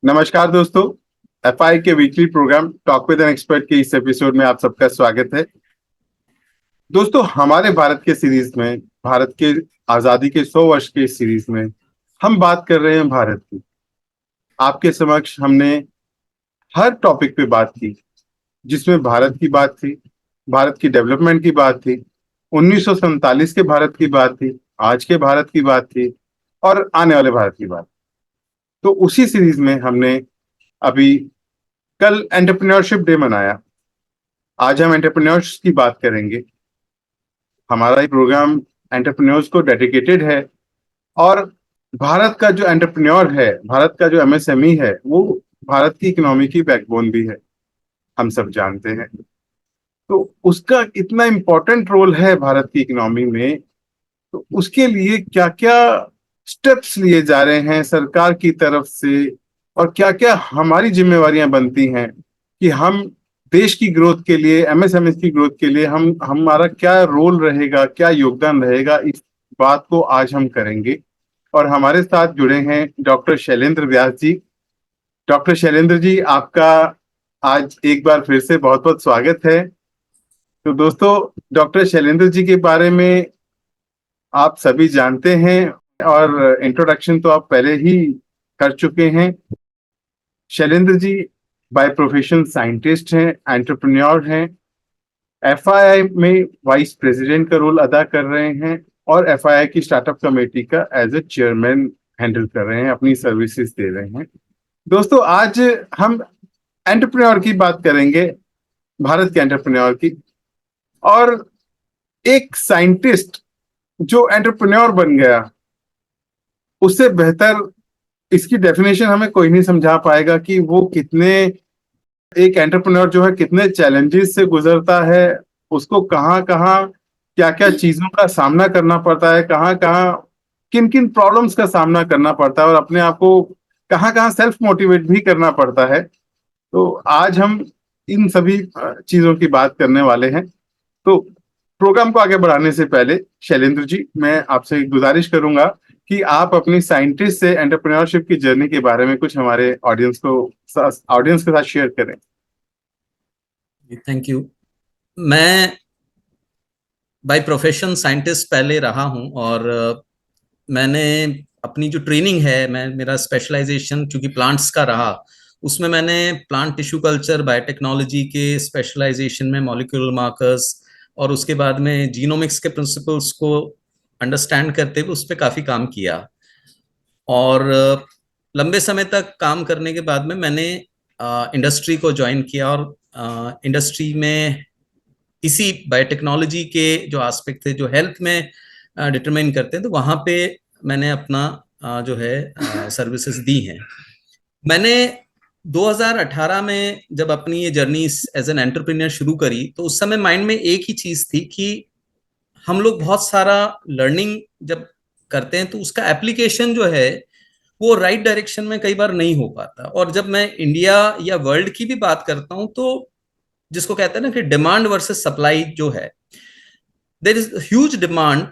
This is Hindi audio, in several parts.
नमस्कार दोस्तों, एफआई के weekly programme talk with an expert के इस एपिसोड में आप सबका स्वागत है। दोस्तों, हमारे भारत के सीरीज में, भारत के आजादी के 100 वर्ष के सीरीज में हम बात कर रहे हैं भारत की। आपके समक्ष हमने हर टॉपिक पे बात की, जिसमें भारत की बात थी, भारत की डेवलपमेंट की बात थी, 1947 के भारत की बात थी, आज के भारत की बात थी और आने वाले भारत की बात। तो उसी सीरीज में हमने अभी कल एंटरप्रेन्योरशिप डे मनाया। आज हम एंटरप्रेन्योर्स की बात करेंगे। हमारा ये प्रोग्राम एंटरप्रेन्योर्स को डेडिकेटेड है और भारत का जो एंटरप्रेन्योर है, भारत का जो एमएसएमई है, वो भारत की इकोनॉमी की बैकबोन भी है, हम सब जानते हैं। तो उसका इतना इम्पोर्टेंट रोल है भारत की इकोनॉमी में, तो उसके लिए क्या क्या स्टेप्स लिए जा रहे हैं सरकार की तरफ से और क्या क्या हमारी जिम्मेवारियां बनती हैं कि हम देश की ग्रोथ के लिए, एमएसएमई की ग्रोथ के लिए हमारा क्या रोल रहेगा, क्या योगदान रहेगा, इस बात को आज हम करेंगे। और हमारे साथ जुड़े हैं डॉक्टर शैलेंद्र व्यास जी। डॉक्टर शैलेंद्र जी, आपका आज एक बार फिर से बहुत बहुत स्वागत है। तो दोस्तों, डॉक्टर शैलेंद्र जी के बारे में आप सभी जानते हैं और इंट्रोडक्शन तो आप पहले ही कर चुके हैं। Shailendra ji by profession scientist हैं, एंटरप्रेन्योर हैं, एफआईआई में वाइस प्रेसिडेंट का रोल अदा कर रहे हैं और एफआईआई की स्टार्टअप कमेटी का एज ए चेयरमैन हैंडल कर रहे हैं, अपनी सर्विसेज दे रहे हैं। दोस्तों, आज हम एंटरप्रेन्योर की बात करेंगे, भारत के एंटरप्रेन्योर की। और एक साइंटिस्ट जो एंटरप्रेन्योर बन गया, उससे बेहतर इसकी डेफिनेशन हमें कोई नहीं समझा पाएगा कि वो कितने, एक एंटरप्रेन्योर जो है कितने चैलेंजेस से गुजरता है, उसको कहाँ कहाँ क्या क्या चीजों का सामना करना पड़ता है, कहाँ कहाँ किन किन प्रॉब्लम्स का सामना करना पड़ता है और अपने आप को कहाँ कहाँ सेल्फ मोटिवेट भी करना पड़ता है। तो आज हम इन सभी चीजों की बात करने वाले हैं। तो प्रोग्राम को आगे बढ़ाने से पहले शैलेंद्र जी, मैं आपसे गुजारिश करूंगा कि आप अपनी साइंटिस्ट से एंटरप्रेन्योरशिप की जर्नी के बारे में कुछ हमारे ऑडियंस के साथ शेयर करें। Thank you. मैं बाय प्रोफेशन साइंटिस्ट पहले रहा हूं और मैंने अपनी जो ट्रेनिंग है, मेरा स्पेशलाइजेशन क्योंकि प्लांट्स का रहा, उसमें मैंने प्लांट टिश्यू कल्चर, बायोटेक्नोलॉजी के स्पेशलाइजेशन में मॉलिक्यूलर मार्कर्स और उसके बाद में जीनोमिक्स के प्रिंसिपल्स को अंडरस्टैंड करते हुए उस पर काफ़ी काम किया। और लंबे समय तक काम करने के बाद में मैंने इंडस्ट्री को ज्वाइन किया और इंडस्ट्री में इसी बायोटेक्नोलॉजी के जो एस्पेक्ट थे जो हेल्थ में डिटरमाइन करते हैं, तो वहां पे मैंने अपना जो है सर्विसेज दी हैं। मैंने 2018 में जब अपनी ये जर्नी एज एन एंटरप्रेन्योर शुरू करी, तो उस समय माइंड में एक ही चीज थी कि हम लोग बहुत सारा लर्निंग जब करते हैं तो उसका एप्लीकेशन जो है वो राइट डायरेक्शन में कई बार नहीं हो पाता। और जब मैं इंडिया या वर्ल्ड की भी बात करता हूं, तो जिसको कहते हैं ना कि डिमांड वर्सेस सप्लाई जो है, there is huge demand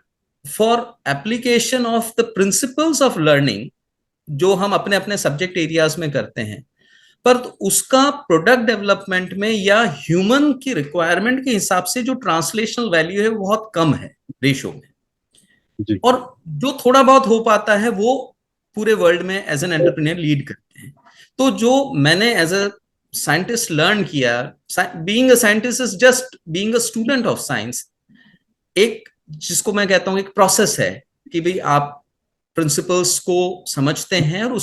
for application of the principles of learning जो हम अपने अपने सब्जेक्ट एरियाज में करते हैं, पर उसका प्रोडक्ट डेवलपमेंट में या ह्यूमन की रिक्वायरमेंट के हिसाब से जो ट्रांसलेशनल वैल्यू है वो बहुत कम है रेशो में जी। और जो थोड़ा बहुत हो पाता है वो पूरे वर्ल्ड में एज एन एंटरप्रेन्योर लीड करते हैं। तो जो मैंने एज अ साइंटिस्ट लर्न किया, being a scientist is just being a student of science, एक जिसको मैं कहता हूं एक प्रोसेस है कि भाई आप प्रिंसिपल्स को समझते हैं और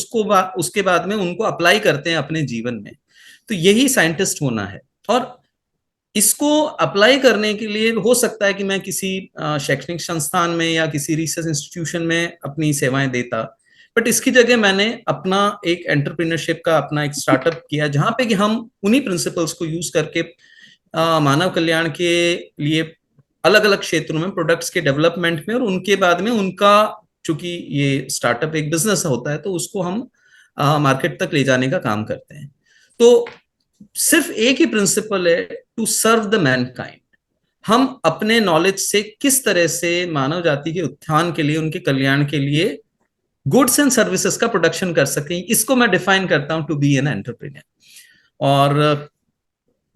उसके बाद में उनको अप्लाई करते हैं अपने जीवन में। तो यही साइंटिस्ट होना है। और इसको अप्लाई करने के लिए हो सकता है कि मैं किसी शैक्षणिक संस्थान में या किसी रिसर्च इंस्टीट्यूशन में अपनी सेवाएं देता, बट इसकी जगह मैंने अपना एक एंटरप्रेन्योरशिप का अपना एक स्टार्टअप किया, जहां पे कि हम उन्हीं प्रिंसिपल्स को यूज करके मानव कल्याण के लिए अलग अलग क्षेत्रों में प्रोडक्ट्स के डेवलपमेंट में और उनके बाद में उनका, चूंकि ये स्टार्टअप एक बिजनेस होता है, तो उसको हम मार्केट तक ले जाने का काम करते हैं। तो सिर्फ एक ही प्रिंसिपल है, टू सर्व द मैनकाइंड। हम अपने नॉलेज से किस तरह से मानव जाति के उत्थान के लिए, उनके कल्याण के लिए गुड्स एंड सर्विसेज का प्रोडक्शन कर सकें, इसको मैं डिफाइन करता हूं टू बी एन एंटरप्रेन्योर। और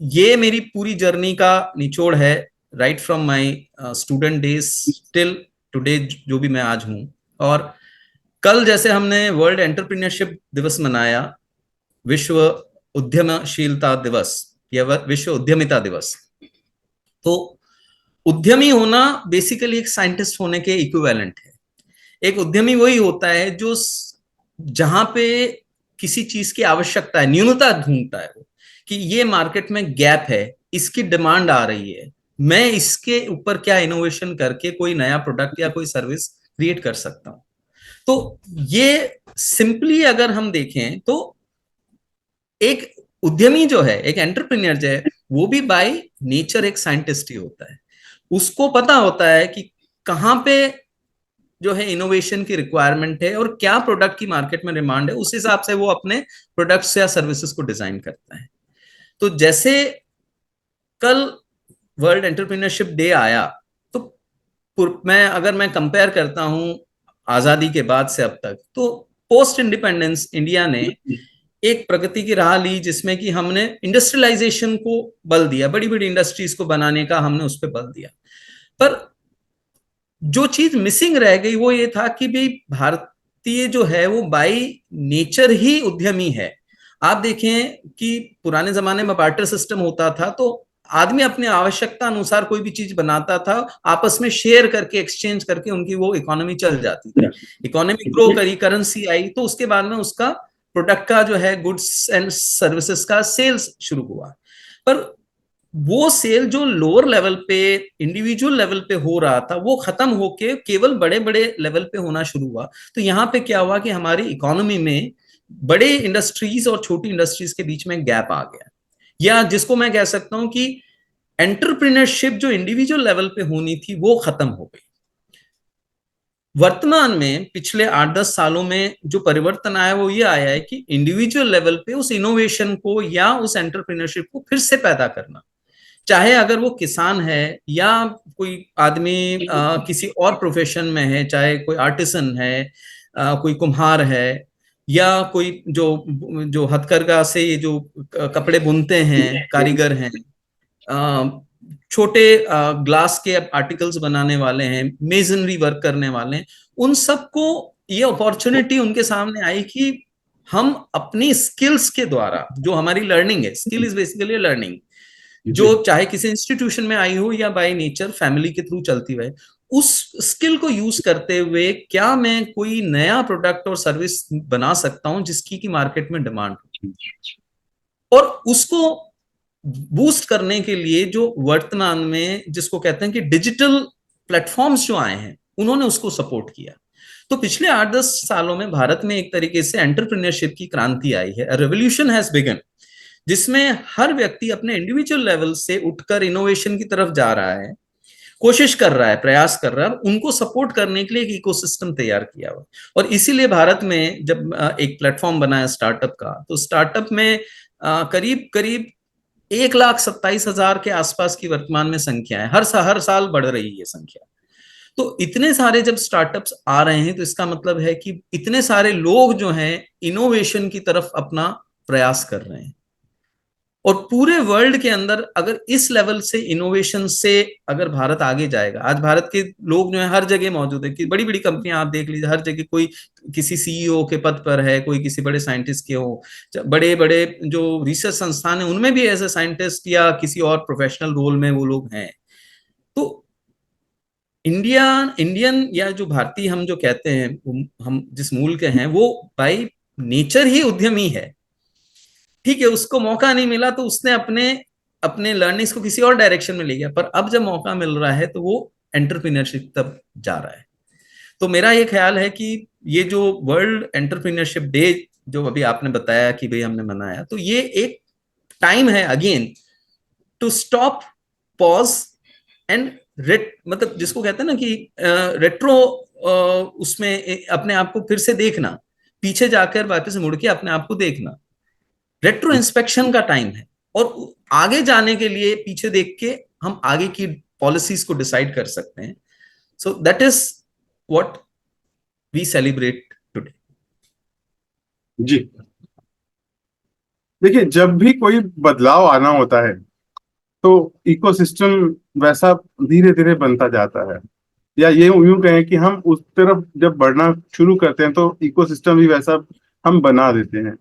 ये मेरी पूरी जर्नी का निचोड़ है, right from my student days till today, जो भी मैं आज हूं। और कल जैसे हमने वर्ल्ड एंटरप्रेन्योरशिप दिवस मनाया, विश्व उद्यमशीलता दिवस या विश्व उद्यमिता दिवस, तो उद्यमी होना बेसिकली एक साइंटिस्ट होने के इक्विवेलेंट है। एक उद्यमी वही होता है जो जहां पे किसी चीज की आवश्यकता है, न्यूनता ढूंढता है, कि ये मार्केट में गैप है, इसकी डिमांड आ रही है, मैं इसके ऊपर क्या इनोवेशन करके कोई नया प्रोडक्ट या कोई सर्विस क्रिएट कर सकता हूं। तो ये सिंपली अगर हम देखें तो एक उद्यमी जो है, एक एंटरप्रेन्योर जो है, वो भी बाय नेचर एक साइंटिस्ट ही होता है। उसको पता होता है कि कहां पे जो है इनोवेशन की रिक्वायरमेंट है और क्या प्रोडक्ट की मार्केट में डिमांड है, उस हिसाब से वो अपने प्रोडक्ट्स या सर्विसेज को डिजाइन करता है। तो जैसे कल वर्ल्ड एंटरप्रेन्योरशिप डे आया, तो मैं कंपेयर करता हूं आजादी के बाद से अब तक, तो पोस्ट इंडिपेंडेंस इंडिया ने एक प्रगति की राह ली, जिसमें कि हमने इंडस्ट्रियलाइजेशन को बल दिया, बड़ी बड़ी इंडस्ट्रीज को बनाने का हमने उस पर बल दिया। पर जो चीज मिसिंग रह गई वो ये था कि भाई भारतीय जो है वो बाय नेचर ही उद्यमी है। आप देखें कि पुराने जमाने में बार्टर सिस्टम होता था, तो आदमी अपनी आवश्यकता अनुसार कोई भी चीज बनाता था, आपस में शेयर करके, एक्सचेंज करके उनकी वो इकोनॉमी चल जाती थी। इकोनॉमी ग्रो करी, करेंसी आई, तो उसके बाद में उसका प्रोडक्ट का जो है, गुड्स एंड सर्विसेज का सेल्स शुरू हुआ। पर वो सेल जो लोअर लेवल पे, इंडिविजुअल लेवल पे हो रहा था, वो खत्म होके केवल बड़े बड़े लेवल पे होना शुरू हुआ। तो यहाँ पे क्या हुआ कि हमारी इकोनॉमी में बड़े इंडस्ट्रीज और छोटी इंडस्ट्रीज के बीच में गैप आ गया, या जिसको मैं कह सकता हूं कि एंटरप्रेन्योरशिप जो इंडिविजुअल लेवल पे होनी थी वो खत्म हो गई। वर्तमान में पिछले 8-10 सालों में जो परिवर्तन आया वो ये आया है कि इंडिविजुअल लेवल पे उस इनोवेशन को या उस एंटरप्रेन्योरशिप को फिर से पैदा करना, चाहे अगर वो किसान है या कोई आदमी किसी और प्रोफेशन में है, चाहे कोई आर्टिसन है, कोई कुम्हार है, या कोई जो जो हथकरघा से ये जो कपड़े बुनते हैं कारीगर हैं, छोटे ग्लास के आर्टिकल्स बनाने वाले हैं, मेजनरी वर्क करने वाले हैं, उन सबको ये अपॉर्चुनिटी उनके सामने आई कि हम अपनी स्किल्स के द्वारा, जो हमारी लर्निंग है, स्किल इज बेसिकली लर्निंग, जो चाहे किसी इंस्टीट्यूशन में आई हो या बाय नेचर फैमिली के थ्रू चलती हुई, उस स्किल को यूज करते हुए क्या मैं कोई नया प्रोडक्ट और सर्विस बना सकता हूं जिसकी की मार्केट में डिमांड हो। और उसको बूस्ट करने के लिए जो वर्तमान में जिसको कहते हैं कि डिजिटल प्लेटफॉर्म्स जो आए हैं, उन्होंने उसको सपोर्ट किया। तो पिछले 8-10 सालों में भारत में एक तरीके से एंटरप्रेन्योरशिप की क्रांति आई है, रेवोल्यूशन हैज बिगन, जिसमें हर व्यक्ति अपने इंडिविजुअल लेवल से उठकर इनोवेशन की तरफ जा रहा है, कोशिश कर रहा है, प्रयास कर रहा है, उनको सपोर्ट करने के लिए एक इकोसिस्टम तैयार किया हुआ। और इसीलिए भारत में जब एक प्लेटफॉर्म बना है स्टार्टअप का, तो स्टार्टअप में करीब करीब 1,27,000 के आसपास की वर्तमान में संख्या है, हर साल बढ़ रही है संख्या। तो इतने सारे जब स्टार्टअप्स आ रहे हैं, तो इसका मतलब है कि इतने सारे लोग जो हैं इनोवेशन की तरफ अपना प्रयास कर रहे हैं। और पूरे वर्ल्ड के अंदर अगर इस लेवल से इनोवेशन से अगर भारत आगे जाएगा, आज भारत के लोग जो है हर जगह मौजूद है, कि बड़ी बड़ी कंपनियां आप देख लीजिए, हर जगह कोई किसी सीईओ के पद पर है, कोई किसी बड़े साइंटिस्ट के हो, बड़े बड़े जो रिसर्च संस्थान है उनमें भी ऐसे साइंटिस्ट या किसी और प्रोफेशनल रोल में वो लोग हैं। तो इंडियन या जो भारतीय हम जो कहते हैं, हम जिस मूल के हैं, वो बाय नेचर ही उद्यमी है। ठीक है, उसको मौका नहीं मिला तो उसने अपने अपने लर्निंग्स को किसी और डायरेक्शन में ले गया, पर अब जब मौका मिल रहा है तो वो एंटरप्रीनियरशिप तब जा रहा है। तो मेरा ये ख्याल है कि ये जो वर्ल्ड एंटरप्रीनियरशिप डे जो अभी आपने बताया कि भाई हमने मनाया, तो ये एक टाइम है again to stop, pause and rate, मतलब जिसको कहते हैं ना कि रेट्रो, उसमें अपने आप को फिर से देखना, पीछे जाकर वापस मुड़ के अपने आप को देखना, रेट्रो इंस्पेक्शन का टाइम है। और आगे जाने के लिए पीछे देख के हम आगे की पॉलिसीज को डिसाइड कर सकते हैं। So that is what we celebrate today. जी, देखिए, जब भी कोई बदलाव आना होता है तो इकोसिस्टम वैसा धीरे धीरे बनता जाता है, या ये यूं कहें कि हम उस तरफ जब बढ़ना शुरू करते हैं तो इकोसिस्टम भी वैसा हम बना देते हैं।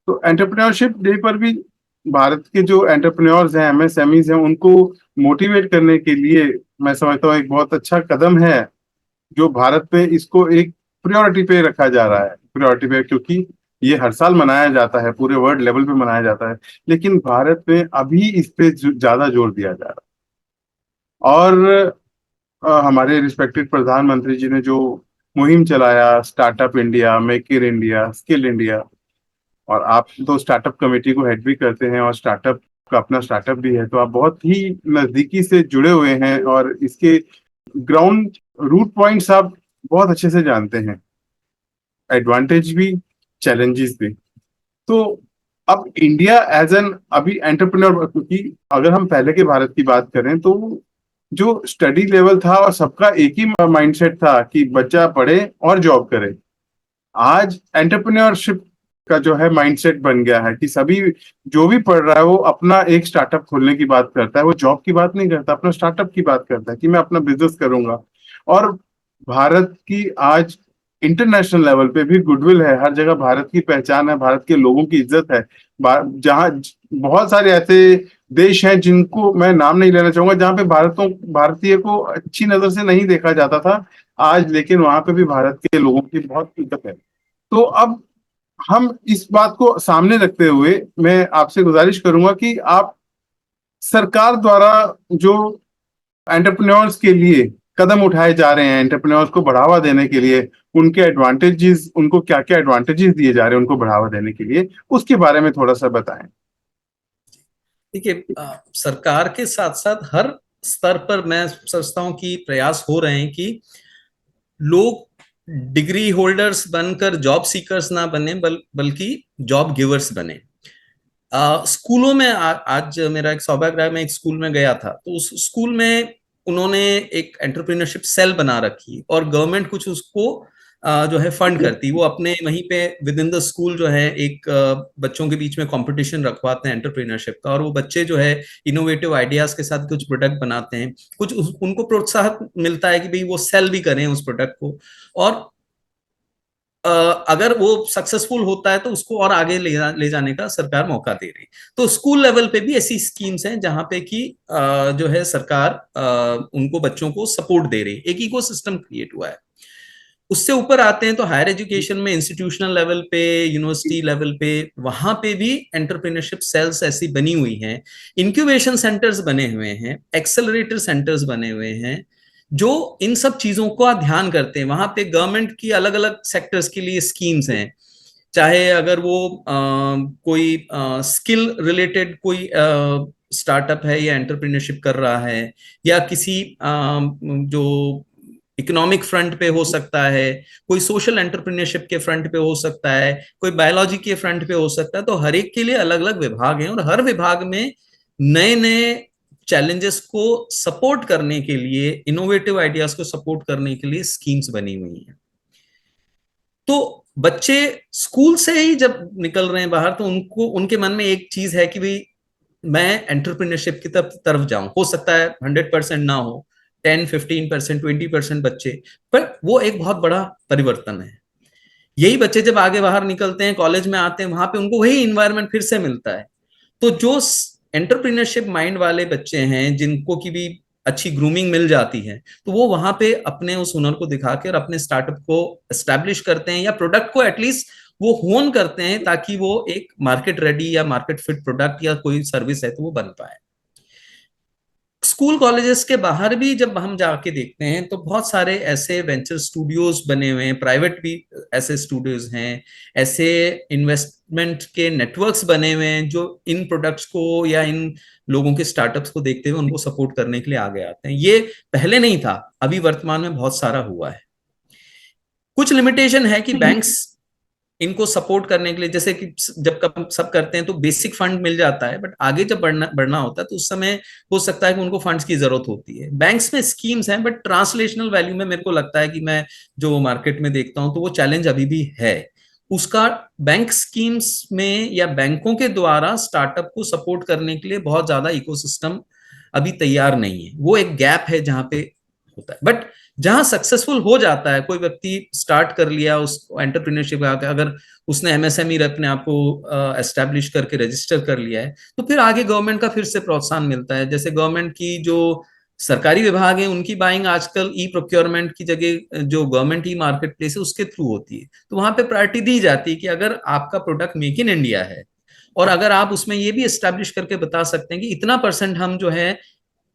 तो एंटरप्रेन्योरशिप डे पर भी भारत के जो एंटरप्रेन्योर्स हैं, एमएसएमईज हैं, उनको मोटिवेट करने के लिए मैं समझता हूँ एक बहुत अच्छा कदम है जो भारत में इसको एक प्रायोरिटी पे रखा जा रहा है। प्रायोरिटी पे क्योंकि ये हर साल मनाया जाता है, पूरे वर्ल्ड लेवल पे मनाया जाता है, लेकिन भारत में अभी इस पे ज्यादा जोर दिया जा रहा है। और हमारे रिस्पेक्टेड प्रधानमंत्री जी ने जो मुहिम चलाया, startup India, make in India, skill India, और आप तो स्टार्टअप कमेटी को हेड भी करते हैं और स्टार्टअप का अपना स्टार्टअप भी है, तो आप बहुत ही नजदीकी से जुड़े हुए हैं और इसके ग्राउंड रूट पॉइंट्स आप बहुत अच्छे से जानते हैं, एडवांटेज भी, चैलेंजेस भी। तो अब इंडिया एज एन अभी एंटरप्रेन्योर, क्योंकि अगर हम पहले के भारत की बात करें तो जो स्टडी लेवल था और सबका एक ही माइंडसेट था कि बच्चा पढ़े और जॉब करे। आज एंटरप्रेन्योरशिप का जो है माइंडसेट बन गया है कि सभी जो भी पढ़ रहा है वो अपना एक स्टार्टअप खोलने की बात करता है, वो जॉब की बात नहीं करता, अपना स्टार्टअप की बात करता है कि मैं अपना बिजनेस करूंगा। और भारत की आज इंटरनेशनल लेवल पे भी गुडविल है, हर जगह भारत की पहचान है, भारत के लोगों की इज्जत है। जहाँ बहुत सारे ऐसे देश हैं जिनको मैं नाम नहीं लेना चाहूंगा, जहाँ पे भारतीय को अच्छी नजर से नहीं देखा जाता था आज, लेकिन वहां पे भी भारत के लोगों की बहुत इज्जत है। तो अब हम इस बात को सामने रखते हुए मैं आपसे गुजारिश करूंगा कि आप सरकार द्वारा जो एंटरप्रेन्योर्स के लिए कदम उठाए जा रहे हैं, एंटरप्रेन्योर्स को बढ़ावा देने के लिए, उनके एडवांटेजेस, उनको क्या क्या एडवांटेजेस दिए जा रहे हैं उनको बढ़ावा देने के लिए, उसके बारे में थोड़ा सा बताएं। देखिए, सरकार के साथ साथ हर स्तर पर मैं समझता हूं कि प्रयास हो रहे हैं कि लोग डिग्री होल्डर्स बनकर जॉब सीकर्स ना बने, बल्कि जॉब गिवर्स बने। स्कूलों में आज मेरा एक सौभाग्य रहा, मैं एक स्कूल में गया था, तो उस स्कूल में उन्होंने एक एंटरप्रेन्योरशिप सेल बना रखी और गवर्नमेंट कुछ उसको जो है फंड करती। वो अपने वहीं पे विद इन द स्कूल जो है एक बच्चों के बीच में कंपटीशन रखवाते हैं एंटरप्रेन्योरशिप का, और वो बच्चे जो है इनोवेटिव आइडियाज के साथ कुछ प्रोडक्ट बनाते हैं, कुछ उनको प्रोत्साहन मिलता है कि भाई वो सेल भी करें उस प्रोडक्ट को, और अगर वो सक्सेसफुल होता है तो उसको और आगे ले जाने का सरकार मौका दे रही। तो स्कूल लेवल पे भी ऐसी स्कीम्स हैं जहां पे कि जो है सरकार उनको बच्चों को सपोर्ट दे रही है, एक इकोसिस्टम क्रिएट हुआ है। उससे ऊपर आते हैं तो हायर एजुकेशन में इंस्टीट्यूशनल लेवल पे, यूनिवर्सिटी लेवल पे, वहां पे भी एंटरप्रेन्योरशिप सेल्स ऐसी बनी हुई हैं, इंक्यूबेशन सेंटर्स बने हुए हैं, एक्सेलरेटर सेंटर्स बने हुए हैं, जो इन सब चीजों का ध्यान करते हैं। वहां पे गवर्नमेंट की अलग अलग सेक्टर्स के लिए स्कीम्स हैं, चाहे अगर वो कोई स्किल रिलेटेड कोई स्टार्टअप है या एंटरप्रेन्योरशिप कर रहा है, या किसी जो इकोनॉमिक फ्रंट पे हो सकता है, कोई सोशल एंटरप्रेन्योरशिप के फ्रंट पे हो सकता है, कोई बायोलॉजी के फ्रंट पे हो सकता है। तो हर एक के लिए अलग अलग विभाग हैं, और हर विभाग में नए नए चैलेंजेस को सपोर्ट करने के लिए, इनोवेटिव आइडियाज को सपोर्ट करने के लिए स्कीम्स बनी हुई हैं। तो बच्चे स्कूल से ही जब निकल रहे हैं बाहर, तो उनको उनके मन में एक चीज है कि भाई मैं एंटरप्रेन्योरशिप की तरफ जाऊं। हो सकता है 100% ना हो, 10-15%, 20% बच्चे, पर वो एक बहुत बड़ा परिवर्तन है। यही बच्चे जब आगे बाहर निकलते हैं, कॉलेज में आते हैं, वहां पे उनको वही इन्वायरमेंट फिर से मिलता है। तो जो एंटरप्रेन्योरशिप माइंड वाले बच्चे हैं, जिनको की भी अच्छी ग्रूमिंग मिल जाती है, तो वो वहां पे अपने उस हुनर को दिखा के और अपने स्टार्टअप को एस्टैब्लिश करते हैं, या प्रोडक्ट को एटलीस्ट वो होन करते हैं ताकि वो एक मार्केट रेडी या मार्केट फिट प्रोडक्ट या कोई सर्विस है तो वो बन पाए। स्कूल कॉलेजेस के बाहर भी जब हम जाके देखते हैं तो बहुत सारे ऐसे वेंचर स्टूडियोज बने हुए हैं, प्राइवेट भी ऐसे स्टूडियोज हैं, ऐसे इन्वेस्टमेंट के नेटवर्क्स बने हुए हैं जो इन प्रोडक्ट्स को या इन लोगों के स्टार्टअप्स को देखते हुए उनको सपोर्ट करने के लिए आगे आते हैं। ये पहले नहीं था, अभी वर्तमान में बहुत सारा हुआ है। कुछ लिमिटेशन है कि बैंक्स इनको सपोर्ट करने के लिए, जैसे कि जब कब सब करते हैं तो बेसिक फंड मिल जाता है, बट आगे जब बढ़ना बढ़ना होता है तो उस समय हो सकता है कि उनको फंड्स की जरूरत होती है। बैंक्स में स्कीम्स हैं, बट ट्रांसलेशनल वैल्यू में मेरे को लगता है कि मैं जो मार्केट में देखता हूं तो वो चैलेंज अभी भी है उसका। बैंक स्कीम्स में या बैंकों के द्वारा स्टार्टअप को सपोर्ट करने के लिए बहुत ज्यादा इकोसिस्टम अभी तैयार नहीं है, वो एक गैप है जहां पे होता है। बट जहां सक्सेसफुल हो जाता है, कोई व्यक्ति स्टार्ट कर लिया उस एंटरप्रेन्योरशिप, अगर उसने एमएसएमई अपने आप को एस्टेब्लिश करके रजिस्टर कर लिया है तो फिर आगे गवर्नमेंट का फिर से प्रोत्साहन मिलता है। जैसे गवर्नमेंट की जो सरकारी विभाग है उनकी बाइंग आजकल ई प्रोक्योरमेंट की जगह जो गवर्नमेंट ई मार्केट प्लेस है उसके थ्रू होती है, तो वहां पे प्रायोरिटी दी जाती है कि अगर आपका प्रोडक्ट मेक इन इंडिया है और अगर आप उसमें ये भी एस्टेब्लिश करके बता सकते हैं कि इतना परसेंट हम जो है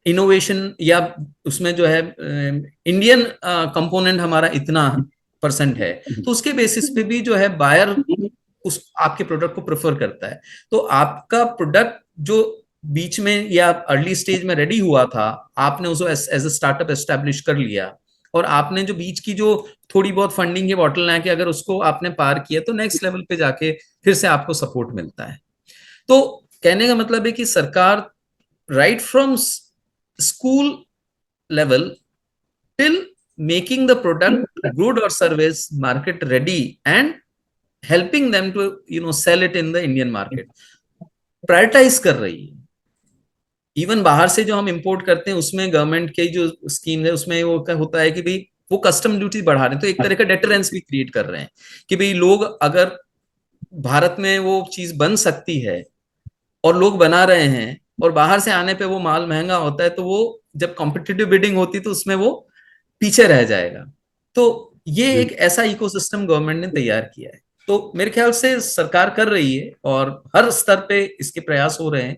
इनोवेशन या उसमें जो है इंडियन कंपोनेंट हमारा इतना परसेंट है, तो उसके बेसिस पे भी जो है बायर उस आपके प्रोडक्ट को प्रेफर करता है। तो आपका प्रोडक्ट जो बीच में या अर्ली स्टेज में रेडी हुआ था, आपने उसको एज ए स्टार्टअप एस्टेब्लिश कर लिया और आपने जो बीच की जो थोड़ी बहुत फंडिंग के बॉटल है कि अगर उसको आपने पार किया तो नेक्स्ट लेवल पे जाके फिर से आपको सपोर्ट मिलता है। तो कहने का मतलब है कि सरकार right from school level till making the product good or service market ready and helping them to sell it in the Indian market, prioritise कर रही है। इवन बाहर से जो हम इंपोर्ट करते हैं उसमें गवर्नमेंट के जो स्कीम है उसमें वो होता है कि भाई वो कस्टम ड्यूटी बढ़ा रहे हैं, तो एक तरह का डेटरेंस भी क्रिएट कर रहे हैं कि भाई लोग अगर भारत में वो चीज बन सकती है और लोग बना रहे हैं और बाहर से आने पे वो माल महंगा होता है तो वो जब कॉम्पिटिटिव बिडिंग होती तो उसमें वो पीछे रह जाएगा। तो ये एक ऐसा इकोसिस्टम गवर्नमेंट ने तैयार किया है, तो मेरे ख्याल से सरकार कर रही है और हर स्तर पे इसके प्रयास हो रहे हैं।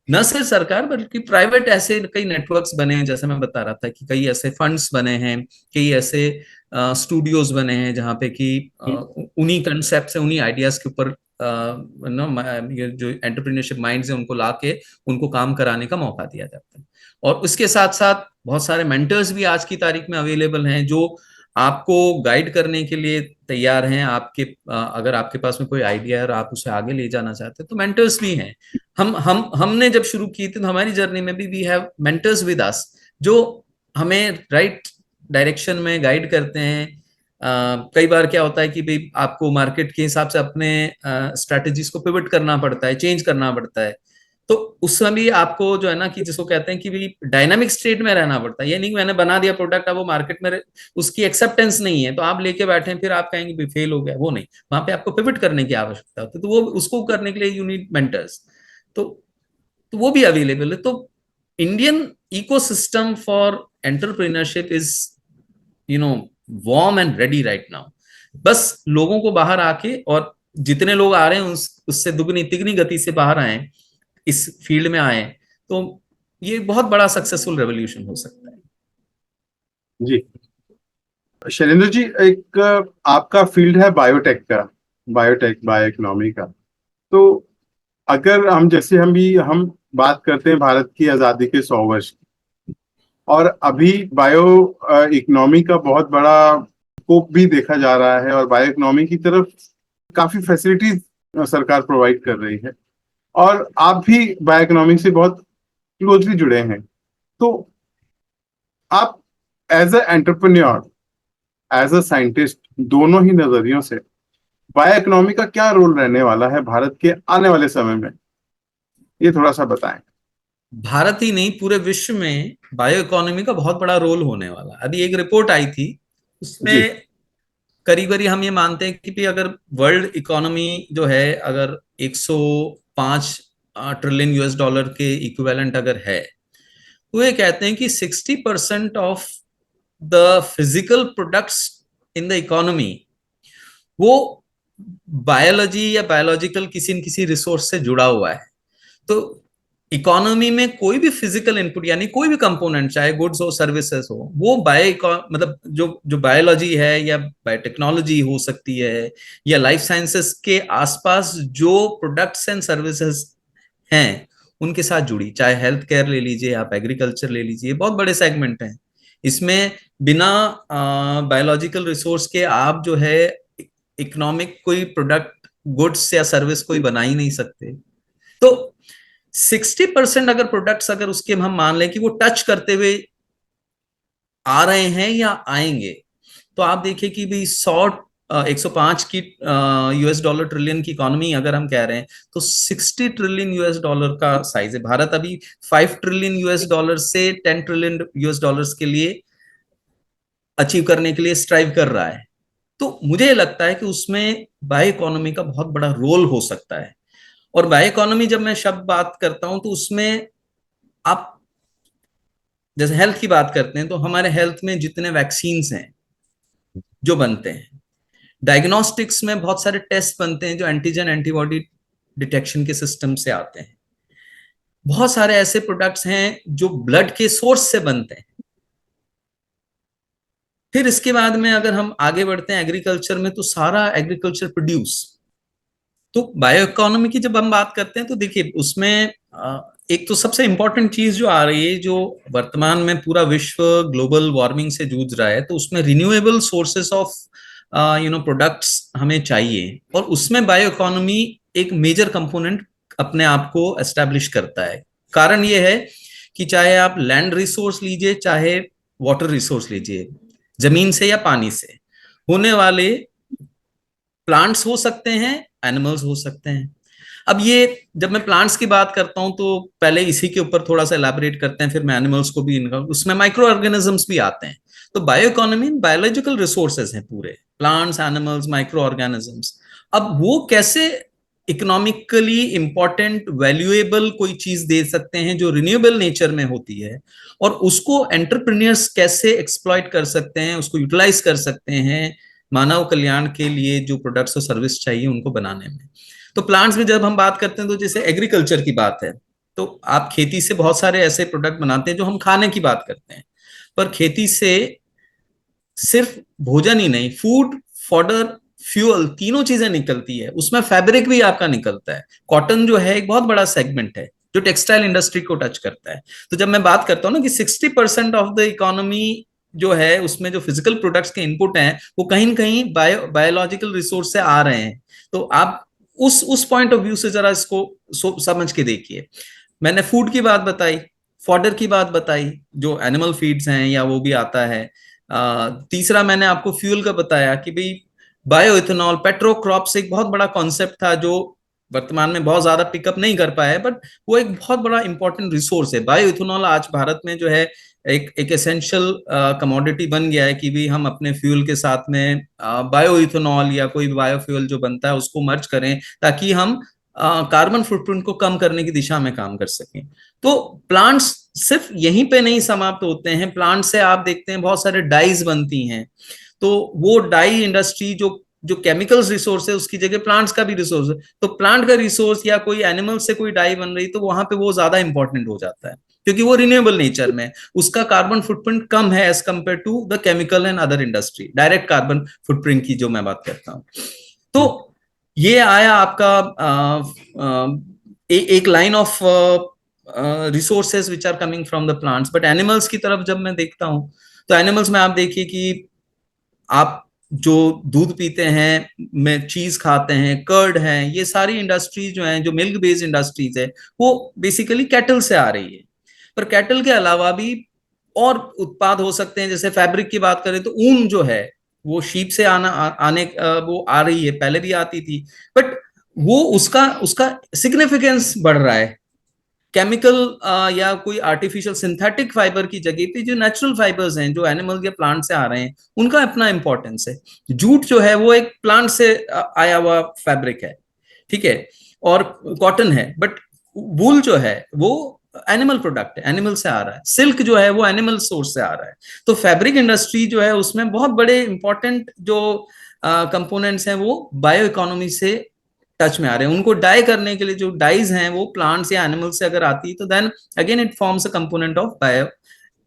न सिर्फ सरकार बल्कि प्राइवेट ऐसे कई नेटवर्क्स बने हैं, जैसे मैं बता रहा था कि कई ऐसे फंड्स बने हैं, कई ऐसे स्टूडियोज बने हैं जहाँ पे कि उन्हीं कंसेप्ट से उन्हीं आइडियाज के ऊपर ये जो एंटरप्रेन्योरशिप माइंड्स है उनको ला के उनको काम कराने का मौका दिया जाता है। और उसके साथ साथ बहुत सारे मेंटर्स भी आज की तारीख में अवेलेबल हैं जो आपको गाइड करने के लिए तैयार हैं। आपके अगर आपके पास में कोई आइडिया है और आप उसे आगे ले जाना चाहते हैं तो मेंटर्स भी हैं। हमने जब शुरू की थी तो हमारी जर्नी में भी we have mentors with us जो हमें राइट डायरेक्शन में गाइड करते हैं। कई बार क्या होता है कि भाई आपको मार्केट के हिसाब से अपने स्ट्रेटजीज को पिवट करना पड़ता है, चेंज करना पड़ता है, तो उस समय भी आपको जो है ना कि जिसको कहते हैं कि भी डायनामिक स्टेट में रहना पड़ता है। ये नहीं कि मैंने बना दिया प्रोडक्ट अब वो मार्केट में उसकी एक्सेप्टेंस नहीं है तो आप लेके बैठे हैं फिर आप कहेंगे भी फेल हो गया, वो नहीं, वहां पे आपको पिवट करने की आवश्यकता होती है, तो वो उसको करने के लिए यू नीड मेंटर्स। तो तो वो भी अवेलेबल है। तो Indian ecosystem for entrepreneurship is you know warm and ready right now. बस लोगों को बाहर आके, और जितने लोग आ रहे हैं उससे दुगनी तिगनी गति से बाहर आए, इस फील्ड में आए, तो ये बहुत बड़ा सक्सेसफुल रेवोल्यूशन हो सकता है। जी शैलेंद्र जी, एक आपका फील्ड है बायोटेक का, बायोटेक बायो इकोनॉमी का। तो अगर हम बात करते हैं भारत की आजादी के 100 वर्ष और अभी बायो इकोनॉमी का बहुत बड़ा स्कोप भी देखा जा रहा है और बायो इकोनॉमी की तरफ काफी फैसिलिटीज सरकार प्रोवाइड कर रही है और आप भी बायो इकोनॉमी से बहुत क्लोजली जुड़े हैं। तो आप as a entrepreneur, as a scientist, दोनों ही नजरियों से बायो इकोनॉमी का क्या रोल रहने वाला है भारत के आने वाले समय में, ये थोड़ा सा बताएं। भारत ही नहीं पूरे विश्व में बायो इकोनॉमी का बहुत बड़ा रोल होने वाला। अभी एक रिपोर्ट आई थी जी। उसमें करीब करीब हम ये मानते हैं कि भी अगर वर्ल्ड इकोनॉमी जो है अगर 105 ट्रिलियन यूएस डॉलर के इक्विवेलेंट अगर है, तो ये कहते हैं कि 60% of the physical products in the economy वो बायोलॉजी या बायोलॉजिकल किसी न किसी रिसोर्स से जुड़ा हुआ है। तो इकोनॉमी में कोई भी फिजिकल इनपुट यानी कोई भी कंपोनेंट, चाहे गुड्स हो सर्विसेज हो, वो मतलब जो जो बायोलॉजी है या बायोटेक्नोलॉजी हो सकती है या लाइफ साइंसेस के आसपास जो प्रोडक्ट्स एंड सर्विसेज हैं उनके साथ जुड़ी, चाहे हेल्थ केयर ले लीजिए, आप एग्रीकल्चर ले लीजिए, बहुत बड़े सेगमेंट हैं। इसमें बिना बायोलॉजिकल रिसोर्स के आप जो है इकोनॉमिक कोई प्रोडक्ट, गुड्स या सर्विस कोई बना ही नहीं सकते। तो 60% अगर प्रोडक्ट्स, अगर उसके हम मान लें कि वो टच करते हुए आ रहे हैं या आएंगे, तो आप देखिए कि भी 105 की US$ ट्रिलियन की इकोनॉमी अगर हम कह रहे हैं, तो 60 ट्रिलियन US$ का साइज है। भारत अभी 5 ट्रिलियन US$ से 10 ट्रिलियन US$ के लिए अचीव करने के लिए स्ट्राइव कर रहा है। तो मुझे लगता है कि उसमें बायो इकोनॉमी का बहुत बड़ा रोल हो सकता है। और बायो इकोनॉमी जब मैं शब्द बात करता हूं, तो उसमें आप जैसे हेल्थ की बात करते हैं, तो हमारे हेल्थ में जितने वैक्सीन्स हैं जो बनते हैं, डायग्नोस्टिक्स में बहुत सारे टेस्ट बनते हैं जो एंटीजन एंटीबॉडी डिटेक्शन के सिस्टम से आते हैं। बहुत सारे ऐसे प्रोडक्ट्स हैं जो ब्लड के सोर्स से बनते हैं। फिर इसके बाद में अगर हम आगे बढ़ते हैं एग्रीकल्चर में, तो सारा एग्रीकल्चर प्रोड्यूस। तो बायो इकोनॉमी की जब हम बात करते हैं, तो देखिए उसमें एक तो सबसे इंपॉर्टेंट चीज जो आ रही है, जो वर्तमान में पूरा विश्व ग्लोबल वार्मिंग से जूझ रहा है, तो उसमें रिन्यूएबल सोर्सेस ऑफ प्रोडक्ट्स हमें चाहिए, और उसमें बायो इकोनॉमी एक मेजर कंपोनेंट अपने आप को एस्टेब्लिश करता है। कारण ये है कि चाहे आप लैंड रिसोर्स लीजिए, चाहे वाटर रिसोर्स लीजिए, जमीन से या पानी से होने वाले प्लांट्स हो सकते हैं, एनिमल्स हो सकते हैं। अब ये जब मैं प्लांट्स की बात करता हूं, तो पहले इसी के ऊपर थोड़ा सा एलैबोरेट करते हैं, फिर मैं एनिमल्स को भी इनका, उसमें माइक्रो ऑर्गेनिजम्स भी आते हैं। तो बायो इकोनॉमी बायोलॉजिकल रिसोर्सेज हैं पूरे, प्लांट्स, एनिमल्स, माइक्रो ऑर्गेनिजम्स। अब वो कैसे इकोनॉमिकली इंपॉर्टेंट वैल्यूएबल कोई चीज दे सकते हैं जो रिन्यूएबल नेचर में होती है, और उसको एंटरप्रेन्योर्स कैसे एक्सप्लॉइट कर सकते हैं, उसको यूटिलाइज कर सकते हैं मानव कल्याण के लिए, जो प्रोडक्ट्स और सर्विस चाहिए उनको बनाने में। तो प्लांट्स में जब हम बात करते हैं, तो जैसे एग्रीकल्चर की बात है, तो आप खेती से बहुत सारे ऐसे प्रोडक्ट बनाते हैं जो हम खाने की बात करते हैं, पर खेती से सिर्फ भोजन ही नहीं, फूड, फॉडर, फ्यूल, तीनों चीजें निकलती है। उसमें फैब्रिक भी आपका निकलता है। कॉटन जो है एक बहुत बड़ा सेगमेंट है जो टेक्सटाइल इंडस्ट्री को टच करता है। तो जब मैं बात करता हूँ ना कि 60% ऑफ द इकोनॉमी जो है, उसमें जो फिजिकल प्रोडक्ट्स के इनपुट हैं, वो कहीं ना कहीं बायोलॉजिकल रिसोर्स से आ रहे हैं। तो आप उस पॉइंट ऑफ व्यू से जरा इसको समझ के देखिए। मैंने फूड की बात बताई, फॉडर की बात बताई, जो एनिमल फीड्स हैं या वो भी आता है। तीसरा मैंने आपको फ्यूल का बताया कि भाई बायो इथेनॉल, पेट्रोक्रॉप्स एक बहुत बड़ा कॉन्सेप्ट था जो वर्तमान में बहुत ज्यादा पिकअप नहीं कर पाया है, बट वो एक बहुत बड़ा इंपॉर्टेंट रिसोर्स है। बायो इथेनॉल आज भारत में जो है एक एसेंशियल कमोडिटी बन गया है कि भी हम अपने फ्यूल के साथ में बायो इथेनॉल या कोई बायोफ्यूल जो बनता है उसको मर्ज करें, ताकि हम कार्बन फुटप्रिंट को कम करने की दिशा में काम कर सकें। तो प्लांट्स सिर्फ यहीं पे नहीं समाप्त होते हैं। प्लांट से आप देखते हैं बहुत सारे डाइज बनती हैं, तो वो डाई इंडस्ट्री जो जो केमिकल्स रिसोर्स है, उसकी जगह प्लांट्स का भी रिसोर्स है। तो प्लांट का रिसोर्स या कोई एनिमल से कोई डाई बन रही, तो वहां पे वो ज्यादा इंपॉर्टेंट हो जाता है, क्योंकि वो रिन्यूएबल नेचर में, उसका कार्बन फुटप्रिंट कम है as compare to the chemical and other industry, direct carbon footprint की जो मैं बात करता हूँ। तो ये आया आपका एक line of resources which are coming from the plants. But animals की तरफ जब मैं देखता हूं, तो एनिमल्स में आप देखिए कि आप जो दूध पीते हैं, में चीज खाते हैं, कर्ड है, ये सारी इंडस्ट्रीज जो हैं, जो मिल्क बेस्ड इंडस्ट्रीज है, वो बेसिकली कैटल से आ रही है। पर कैटल के अलावा भी और उत्पाद हो सकते हैं। जैसे फैब्रिक की बात करें, तो ऊन जो है वो शीप से वो आ रही है, पहले भी आती थी, बट वो उसका उसका सिग्निफिकेंस बढ़ रहा है। केमिकल या कोई आर्टिफिशियल सिंथेटिक फाइबर की जगह पे जो नेचुरल फाइबर्स हैं, जो एनिमल या प्लांट से आ रहे हैं, उनका अपना इंपॉर्टेंस है। जूट जो है वो एक प्लांट से आया हुआ फैब्रिक है, ठीक है, और कॉटन है। बट वूल जो है वो एनिमल प्रोडक्ट है, एनिमल से आ रहा है। सिल्क जो है वो एनिमल सोर्स से आ रहा है। तो फैब्रिक इंडस्ट्री जो है उसमें बहुत बड़े इंपॉर्टेंट जो कंपोनेंट्स हैं वो बायो इकोनॉमी से टच में आ रहे हैं। उनको डाई करने के लिए जो डाइज हैं वो प्लांट्स या एनिमल से अगर आती है तो then again it forms a component of bio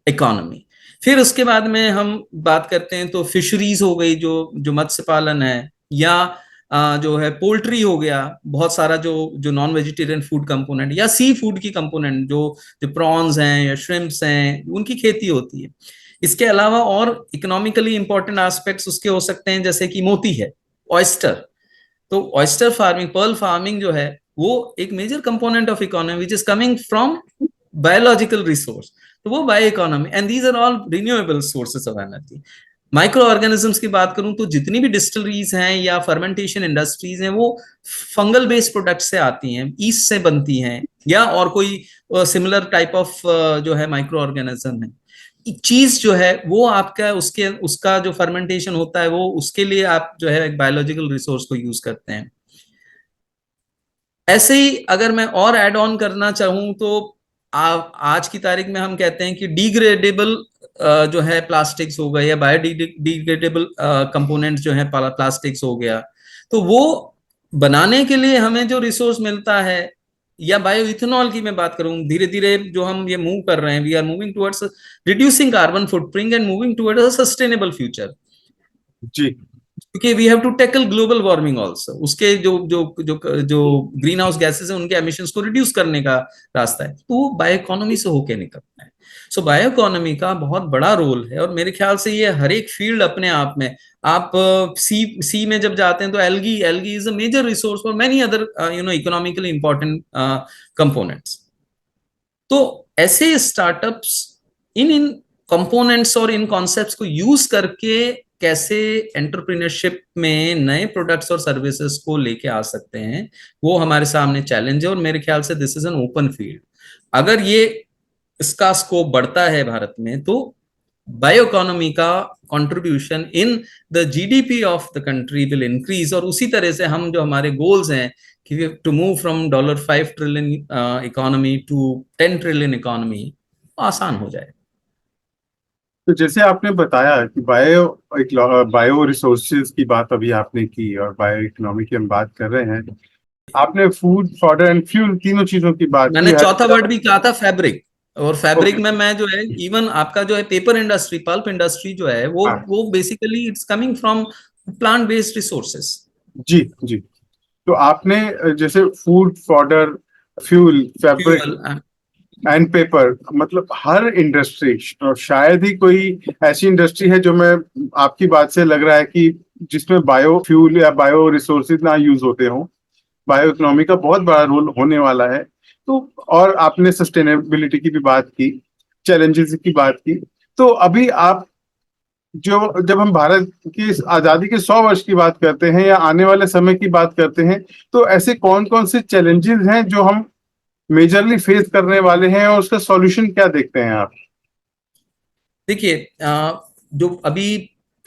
economy. फिर उसके बाद में हम बात करते हैं तो फिशरीज हो गई, जो जो मत्स्य पालन है, या जो है पोल्ट्री हो गया, बहुत सारा जो जो नॉन वेजिटेरियन फूड कंपोनेंट, या सी फूड की कंपोनेंट जो जो प्रॉन्स हैं या श्रिम्प्स हैं, उनकी खेती होती है। इसके अलावा और इकोनॉमिकली इंपॉर्टेंट एस्पेक्ट्स उसके हो सकते हैं, जैसे कि मोती है, ऑयस्टर। तो ऑयस्टर फार्मिंग, पर्ल फार्मिंग जो है वो एक major component of economy which is coming from biological resource. तो वो bio economy, and these are all renewable sources of energy. Micro organisms की बात करूं तो जितनी भी डिस्टिलरीज हैं या फर्मेंटेशन इंडस्ट्रीज हैं वो फंगल बेस्ड प्रोडक्ट से आती हैं, ईस्ट से बनती हैं, या और कोई सिमिलर टाइप ऑफ जो है माइक्रो ऑर्गेनिज्म है। चीज जो है वो आपका उसके उसका जो फर्मेंटेशन होता है वो उसके लिए आप जो है एक बायोलॉजिकल रिसोर्स को यूज करते हैं। ऐसे ही अगर मैं और ऐड ऑन करना चाहूं तो आज की तारीख में हम कहते हैं कि डिग्रेडेबल जो है प्लास्टिक्स हो गए, या बायोडिग्रेडेबल कंपोनेंट्स जो है प्लास्टिक्स हो गया, तो वो बनाने के लिए हमें जो रिसोर्स मिलता है, या बायो इथेनॉल की मैं बात करूं, धीरे धीरे जो हम ये मूव कर रहे हैं, we are moving towards reducing carbon footprint and moving towards a sustainable future. जी। क्योंकि we have to tackle global warming also, उसके जो जो जो जो ग्रीन हाउस गैसेस हैं उनके एमिशंस को रिड्यूस करने का रास्ता है, तो वो बायो इकोनॉमी से होके निकलता है। सो बायो इकोनॉमी का बहुत बड़ा रोल है, और मेरे ख्याल से ये हर एक फील्ड अपने आप में, आप सी में जब जाते हैं तो algae algae is a major resource for many other economically important components. तो ऐसे स्टार्टअप्स इन इन कंपोनेंट्स और इन कॉन्सेप्ट्स को यूज करके कैसे एंटरप्रेन्योरशिप में नए प्रोडक्ट्स और सर्विसेज को लेके आ सकते हैं, वो हमारे सामने चैलेंज है। और मेरे ख्याल से this is an open field. अगर ये इसका स्कोप बढ़ता है भारत में, तो बायो इकोनॉमी का contribution in the GDP of the country will increase, और उसी तरह से हम जो हमारे गोल्स हैं कि to move from $5 trillion economy to 10 trillion economy, आसान हो जाए। तो जैसे आपने बताया कि बायो रिसोर्सेज की बात अभी आपने की और बायो इकोनॉमी की हम बात कर रहे हैं, आपने फूड फॉडर एंड फ्यूल तीनों चीजों की बात मैंने की है। चौथा वर्ड भी कहा था, फैब्रिक। और फैब्रिक ओके। में मैं जो है इवन आपका जो है पेपर इंडस्ट्री, पल्प इंडस्ट्री जो है हाँ। वो basically it's coming from plant based resources. जी जी। तो आपने जैसे food fodder, fuel, fabric fuel. And paper, मतलब हर इंडस्ट्री, शायद ही कोई ऐसी इंडस्ट्री है जो मैं, आपकी बात से लग रहा है कि जिसमें बायो फ्यूल या बायो रिसोर्सेज ना यूज होते हों। बायो इकोनॉमी का बहुत बड़ा रोल होने वाला है। तो और आपने सस्टेनेबिलिटी की भी बात की, चैलेंजेस की बात की। तो अभी आप जो, जब हम भारत की इस आजादी के 100 वर्ष की बात करते हैं या आने वाले समय की बात करते हैं, तो ऐसे कौन कौन से चैलेंजेस हैं जो हम मेजरली फेस करने वाले हैं और उसका सॉल्यूशन क्या देखते हैं आप? देखिए, जो अभी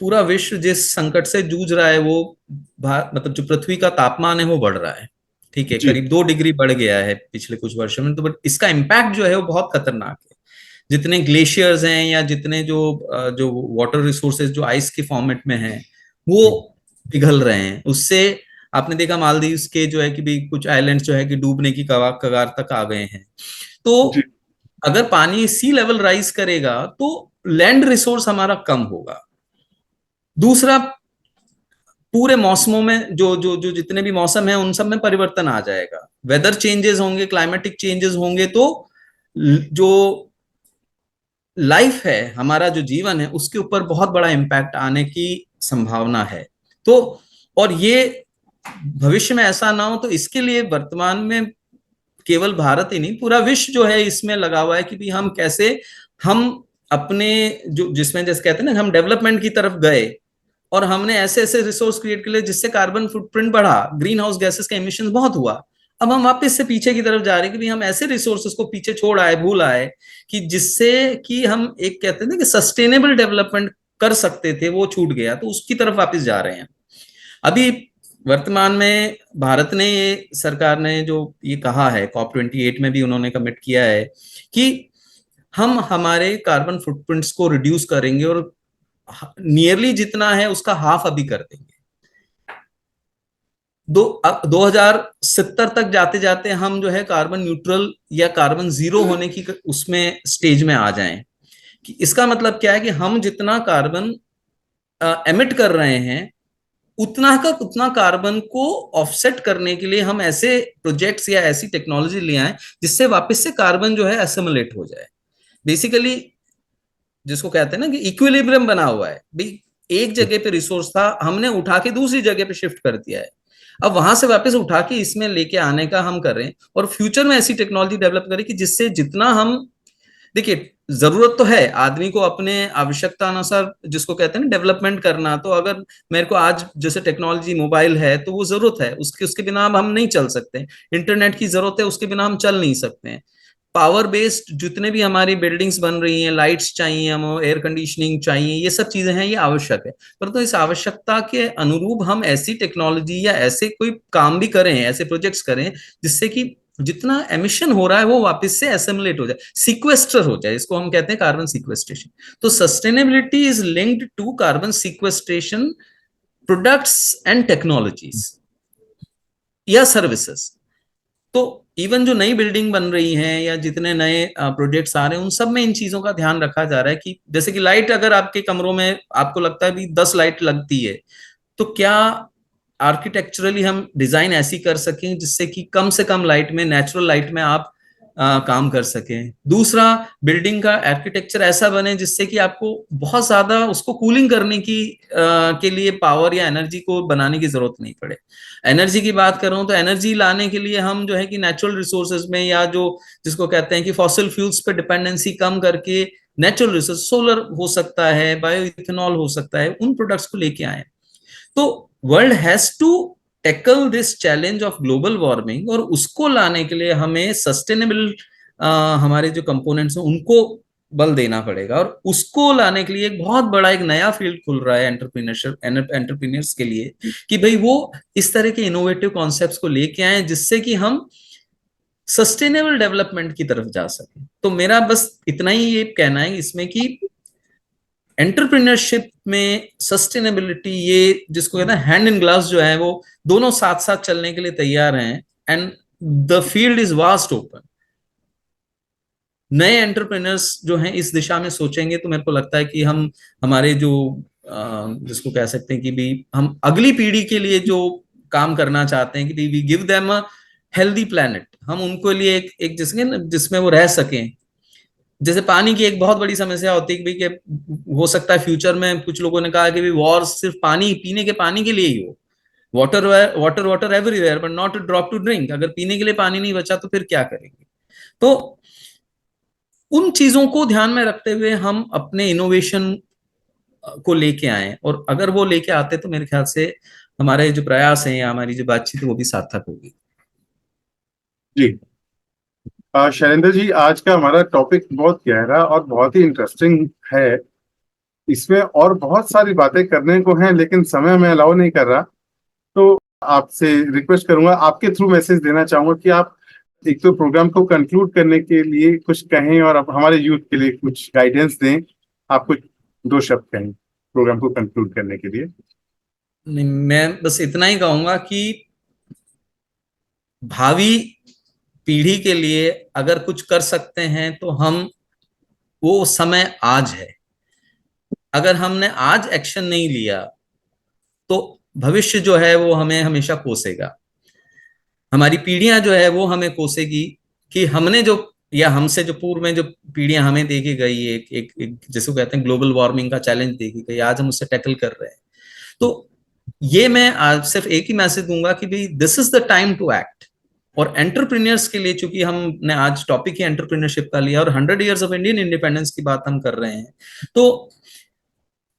पूरा विश्व जिस संकट से जूझ रहा है वो मतलब जो पृथ्वी का तापमान है वो बढ़ रहा है। ठीक है, जी करीब 2 डिग्री बढ़ गया है पिछले कुछ वर्षों में। तो बट इसका इम्पैक्ट जो है वो बहुत खतरनाक है। जितने ग्लेशियर्स हैं या जितने जो जो वाटर रिसोर्सेज जो आइस के फॉर्मेट में हैं वो पिघल रहे हैं। उससे आपने देखा मालदीव्स के जो है कि भी कुछ आइलैंड्स जो है कि डूबने की कगार तक आ गए हैं। तो जी अगर पानी सी लेवल राइज करेगा तो लैंड रिसोर्स हमारा कम होगा। दूसरा, पूरे मौसमों में जो जो जो जितने भी मौसम है उन सब में परिवर्तन आ जाएगा, वेदर चेंजेस होंगे, क्लाइमेटिक चेंजेस होंगे, तो जो लाइफ है, हमारा जो जीवन है, उसके ऊपर बहुत बड़ा इम्पैक्ट आने की संभावना है। तो और ये भविष्य में ऐसा ना हो, तो इसके लिए वर्तमान में केवल भारत ही नहीं, पूरा विश्व जो है इसमें लगा हुआ है कि भी हम कैसे, हम अपने जो जिसमें जैसे कहते हैं ना, हम डेवलपमेंट की तरफ गए और हमने ऐसे ऐसे रिसोर्स क्रिएट कर लिए जिससे कार्बन फुटप्रिंट बढ़ा, ग्रीन हाउस गैसेस का एमिशन बहुत हुआ। अब हम वापस से पीछे की तरफ जा रहे हैं कि भी हम ऐसे रिसोर्सेस को पीछे छोड़ आए, भूल आए, कि जिससे कि हम एक कहते हैं कि सस्टेनेबल डेवलपमेंट कर सकते थे, वो छूट गया, तो उसकी तरफ वापस जा रहे हैं। अभी वर्तमान में भारत ने, ये सरकार ने जो ये कहा है, COP28 में भी उन्होंने कमिट किया है कि हम हमारे कार्बन फुटप्रिंट्स को रिड्यूस करेंगे और नियरली जितना है उसका हाफ अभी कर देंगे। 2070 तक जाते जाते हम जो है कार्बन न्यूट्रल या कार्बन जीरो होने की उसमें स्टेज में आ जाएं। कि इसका मतलब क्या है कि हम जितना कार्बन एमिट कर रहे हैं उतना का उतना कार्बन को ऑफसेट करने के लिए हम ऐसे प्रोजेक्ट्स या ऐसी टेक्नोलॉजी ले आए जिससे वापस से कार्बन जो है एसिमुलेट हो जाए। बेसिकली जिसको कहते हैं ना कि इक्विलिब्रियम बना हुआ है भाई, एक जगह पे रिसोर्स था, हमने उठा के दूसरी जगह पे शिफ्ट कर दिया है, अब वहां से वापस उठा के इसमें लेके आने का हम कर रहे हैं और फ्यूचर में ऐसी टेक्नोलॉजी डेवलप करें कि जिससे जितना हम, देखिए जरूरत तो है आदमी को अपने आवश्यकता अनुसार जिसको कहते हैं ना डेवलपमेंट करना, तो अगर मेरे को आज जैसे टेक्नोलॉजी मोबाइल है तो वो जरूरत है, उसके उसके बिना हम नहीं चल सकते, इंटरनेट की जरूरत है उसके बिना हम चल नहीं सकते हैं, पावर बेस्ड जितने भी हमारी बिल्डिंग्स बन रही हैं, लाइट्स चाहिए, हम एयर कंडीशनिंग चाहिए, ये सब चीजें हैं, ये आवश्यक है। परंतु इस आवश्यकता के अनुरूप हम ऐसी टेक्नोलॉजी या ऐसे कोई काम भी करें, ऐसे प्रोजेक्ट्स करें जिससे कि जितना एमिशन हो रहा है वो वापस से एसिमुलेट हो जाए, सिक्वेस्टर हो जाए, इसको हम कहते हैं कार्बन सिक्वेस्ट्रेशन। तो sustainability is linked to carbon sequestration products and technologies या सर्विसेज। तो इवन जो नई बिल्डिंग बन रही है या जितने नए प्रोजेक्ट्स आ रहे हैं उन सब में इन चीजों का ध्यान रखा जा रहा है कि जैसे कि लाइट, अगर आपके कमरों में आपको लगता है भी 10 लाइट लगती है, तो क्या आर्किटेक्चरली हम डिजाइन ऐसी कर सकें जिससे कि कम से कम लाइट में, नेचुरल लाइट में आप काम कर सकें। दूसरा, बिल्डिंग का आर्किटेक्चर ऐसा बने जिससे कि आपको बहुत ज्यादा उसको कूलिंग करने की के लिए पावर या एनर्जी को बनाने की जरूरत नहीं पड़े। एनर्जी की बात करूं तो एनर्जी लाने के लिए हम जो है कि नेचुरल रिसोर्सेज में, या जो जिसको कहते हैं कि फॉसिल फ्यूल्स पे डिपेंडेंसी कम करके नेचुरल रिसोर्स, सोलर हो सकता है, बायो इथेनॉल हो सकता है, उन प्रोडक्ट्स को लेके आए। तो world has to tackle this challenge of global warming, और उसको लाने के लिए हमें सस्टेनेबल हमारे जो कंपोनेंट्स हैं उनको बल देना पड़ेगा, और उसको लाने के लिए एक बहुत बड़ा एक नया फील्ड खुल रहा है एंटरप्रेन्योर्स के लिए, कि भाई वो इस तरह के इनोवेटिव कॉन्सेप्ट्स को लेके आए जिससे कि हम सस्टेनेबल डेवलपमेंट की तरफ जा सके। तो मेरा बस इतना ही ये कहना है इसमें कि एंटरप्रेन्योरशिप में सस्टेनेबिलिटी, ये जिसको कहते हैं हैंड इन ग्लव्स जो है, वो दोनों साथ साथ चलने के लिए तैयार हैं, and the field is vast open. नए एंटरप्रेन्योर्स जो हैं इस दिशा में सोचेंगे तो मेरे को लगता है कि हम हमारे जो जिसको कह सकते हैं कि भी हम अगली पीढ़ी के लिए जो काम करना चाहते हैं कि we give them a healthy planet, हम उनको लिए एक जिसमें वो रह सकें। जैसे पानी की एक बहुत बड़ी समस्या होती है कि हो सकता है फ्यूचर में, कुछ लोगों ने कहा कि वॉर सिर्फ पानी, पीने के पानी के लिए ही हो, water water water everywhere but not a drop to drink. अगर पीने के लिए पानी नहीं बचा तो फिर क्या करेंगे? तो उन चीजों को ध्यान में रखते हुए हम अपने इनोवेशन को लेके आए, और अगर वो लेके आते तो मेरे ख्याल से हमारे जो प्रयास हैं या हमारी जो बातचीत है वो भी सार्थक होगी। जी, शैलेंद्र जी, आज का हमारा टॉपिक बहुत गहरा और बहुत ही इंटरेस्टिंग है। इसमें और बहुत सारी बातें करने को हैं लेकिन समय में अलाउ नहीं कर रहा। तो आपसे रिक्वेस्ट करूंगा, आपके थ्रू मैसेज देना चाहूंगा कि आप एक तो प्रोग्राम को कंक्लूड करने के लिए कुछ कहें और आप हमारे यूथ के लिए कुछ गाइडेंस दें। आप कुछ दो शब्द कहें प्रोग्राम को कंक्लूड करने के लिए। नहीं, मैं बस इतना ही कहूंगा कि भावी पीढ़ी के लिए अगर कुछ कर सकते हैं तो हम, वो समय आज है। अगर हमने आज एक्शन नहीं लिया तो भविष्य जो है वो हमें हमेशा कोसेगा, हमारी पीढ़ियां जो है वो हमें कोसेगी कि हमने जो, या हमसे जो पूर्व में जो पीढ़ियां हमें देखी गई, एक जिसको कहते हैं ग्लोबल वार्मिंग का चैलेंज देखी गई, आज हम उससे टैकल कर रहे हैं। तो ये मैं आज सिर्फ एक ही मैसेज दूंगा कि भाई this is the time to act. और एंटरप्रेन्योर्स के लिए, चूंकि हमने आज टॉपिक ही एंटरप्रेन्योरशिप का लिया और 100 इयर्स ऑफ इंडियन इंडिपेंडेंस की बात हम कर रहे हैं, तो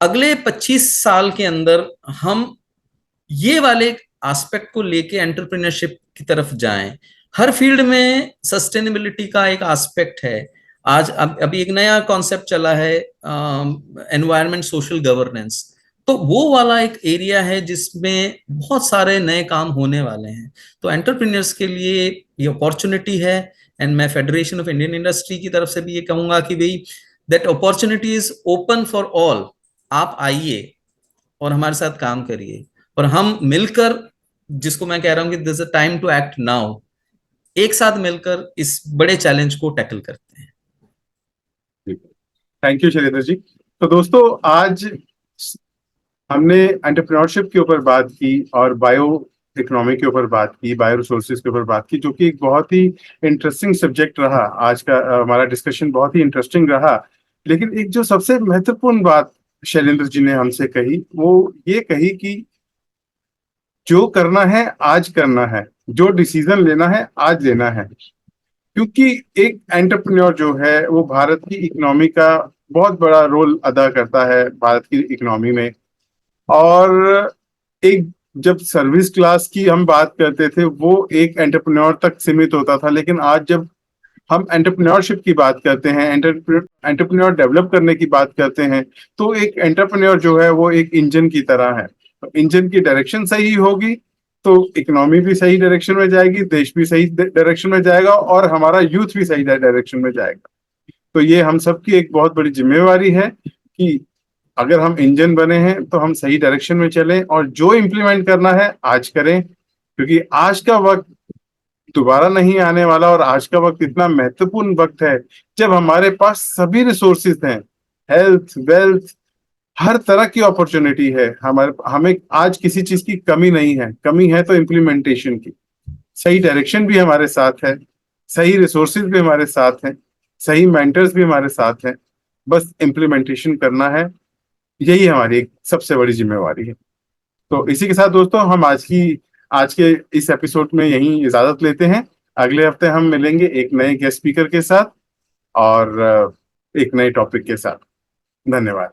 अगले 25 साल के अंदर हम ये वाले एस्पेक्ट को लेके एंटरप्रेन्योरशिप की तरफ जाएं। हर फील्ड में सस्टेनेबिलिटी का एक एस्पेक्ट है। आज अभी एक नया कॉन्सेप्ट चला है, एनवायरमेंट सोशल गवर्नेंस। तो वो वाला एक एरिया है जिसमें बहुत सारे नए काम होने वाले हैं। तो एंटरप्रेन्योर्स के लिए ये अपॉर्चुनिटी है। एंड मैं फेडरेशन ऑफ इंडियन इंडस्ट्री की तरफ से भी ये कहूंगा कि भाई that opportunity is open for all. आप आइए और हमारे साथ काम करिए, और हम मिलकर, जिसको मैं कह रहा हूं कि this a time to act now, एक साथ मिलकर इस बड़े चैलेंज को टैकल करते हैं। Thank you Shailendra ji. तो दोस्तों, आज हमने एंटरप्रेन्योरशिप के ऊपर बात की और बायो इकोनॉमी के ऊपर बात की, बायो रिसोर्सेज के ऊपर बात की, जो कि एक बहुत ही इंटरेस्टिंग सब्जेक्ट रहा। आज का हमारा डिस्कशन बहुत ही इंटरेस्टिंग रहा। लेकिन एक जो सबसे महत्वपूर्ण बात शैलेंद्र जी ने हमसे कही, वो ये कही कि जो करना है आज करना है, जो डिसीजन लेना है आज लेना है। क्योंकि एक एंटरप्रेन्योर जो है वो भारत की इकोनॉमी का बहुत बड़ा रोल अदा करता है, भारत की इकोनॉमी में। और एक जब सर्विस क्लास की हम बात करते थे वो एक एंटरप्रेन्योर तक सीमित होता था, लेकिन आज जब हम एंटरप्रेन्योरशिप की बात करते हैं, एंटरप्रेन्योर डेवलप करने की बात करते हैं, तो एक एंटरप्रेन्योर जो है वो एक इंजन की तरह है। तो इंजन की डायरेक्शन सही होगी तो इकोनॉमी भी सही डायरेक्शन में जाएगी, देश भी सही डायरेक्शन में जाएगा, और हमारा यूथ भी सही डायरेक्शन में जाएगा। तो ये हम सबकी एक बहुत बड़ी जिम्मेवारी है कि अगर हम इंजन बने हैं तो हम सही डायरेक्शन में चलें, और जो इम्प्लीमेंट करना है आज करें। क्योंकि आज का वक्त दोबारा नहीं आने वाला, और आज का वक्त इतना महत्वपूर्ण वक्त है जब हमारे पास सभी रिसोर्सेज हैं, हेल्थ, वेल्थ, हर तरह की अपॉर्चुनिटी है। हमारे हमें आज किसी चीज की कमी नहीं है। कमी है तो इम्प्लीमेंटेशन की। सही डायरेक्शन भी हमारे साथ है, सही रिसोर्सेज भी हमारे साथ हैं, सही मेंटर्स भी हमारे साथ हैं। बस इम्प्लीमेंटेशन करना है, यही हमारी एक सबसे बड़ी जिम्मेवारी है। तो इसी के साथ दोस्तों, हम आज के इस एपिसोड में यहीं इजाजत लेते हैं। अगले हफ्ते हम मिलेंगे एक नए गेस्ट स्पीकर के साथ और एक नए टॉपिक के साथ। धन्यवाद।